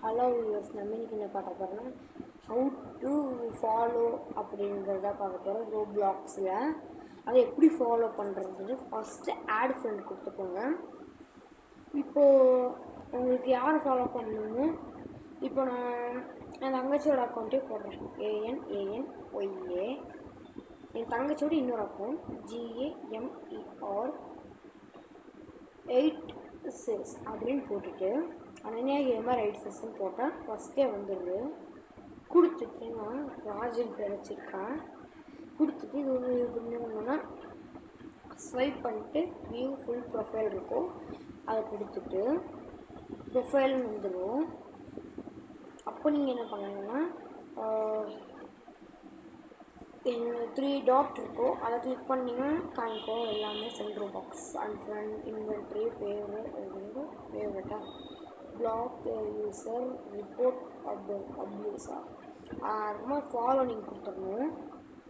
Hello viewers, நம்ம இன்னைக்கு என்ன பார்க்க போகிறோம்னா ஹவு டு ஃபாலோ அப்படிங்கிறத பார்க்க போகிறோம். ரோப்ளாக்ஸில் அதை எப்படி ஃபாலோ பண்ணுறது. ஃபஸ்ட்டு ஆட் ஃப்ரெண்ட் கொடுத்துக்கோங்க. இப்போது உங்களுக்கு யாரை ஃபாலோ பண்ணணுமோ இப்போ நான் என் தங்கச்சியோட அக்கௌண்ட்டே போடுறேன். ANANYA. என் தங்கச்சியோட இன்னொரு அக்கௌண்ட் GAMER 86 அப்படின்னு போட்டுட்டு அனன்யா கேமர் 86ன்னு போட்டால் ஃபஸ்ட்டே வந்துடுது. கொடுத்துட்டு நான் ராஜன் கிடச்சிருக்கேன். கொடுத்துட்டு இது ஒரு பண்ணணும்னா ஸ்வைப் பண்ணிட்டு வியூ ஃபுல் ப்ரொஃபைல் இருக்கும், அதை கொடுத்துட்டு ப்ரொஃபைல்னு வந்துடும். அப்போ நீங்கள் என்ன பண்ணணுன்னா 3 டாட் இருக்கும், அதை கிளிக் பண்ணிங்கன்னா காமிக்கும் எல்லாமே. சென்ட்ரல் பாக்ஸ், அன்ஃப்ரெண்ட், இன்வென்ட்ரி, ஃபேவரட்டாக பிளாக் யூசர், ரிப்போர்ட் அப்யூஸா ரொம்ப ஃபாலோ நீங்கள் கொடுத்துடணும்.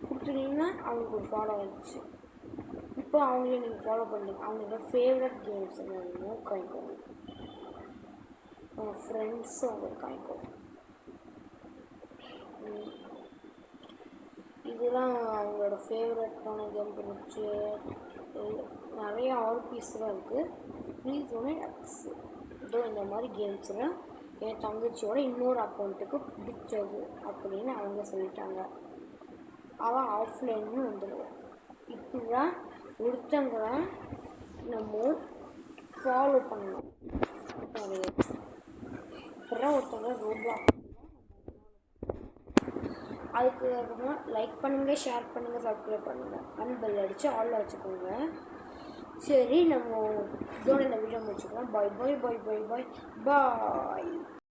கொடுத்துட்டீங்கன்னா அவங்களுக்கு ஒரு ஃபாலோ ஆகிடுச்சு. இப்போ அவங்களே நீங்கள் ஃபாலோ பண்ணுங்க. அவங்களோட ஃபேவரட் கேம்ஸ் என்னென்னமோ காமிக்கும், ஃப்ரெண்ட்ஸும் அவங்களுக்கு காமிக்கும். இதெல்லாம் அவங்களோட ஃபேவரட்டான கேம் இருந்துச்சு. நிறைய ஆர்பிஸ்லாம் இருக்குது. ப்ளீஸ் ஒன்று எக்ஸ் இதோ இந்த மாதிரி கேம்ஸில் என் தங்கச்சியோட இன்னொரு அக்கௌண்ட்டுக்கு பிடிச்சது அப்படின்னு அவங்க சொல்லிட்டாங்க. அவள் ஆஃப்லைன்னு வந்துடுவோம். இப்படி தான் ஒருத்தங்களை நம்ம ஃபாலோ பண்ணணும். இப்போதான் ஒருத்தவங்க ரோப்ளாக்ஸ். அதுக்கு அப்புறமா லைக் பண்ணுங்கள், ஷேர் பண்ணுங்கள், சப்ஸ்கிரைப் பண்ணுங்கள், அண்ட் பெல் அடித்து ஆல்ல வச்சுக்கோங்க. சரி, நம்ம இதோட இந்த வீடியோ முடிச்சுக்கலாம். பாய் பாய் பாய் பாய் பாய் பாய்.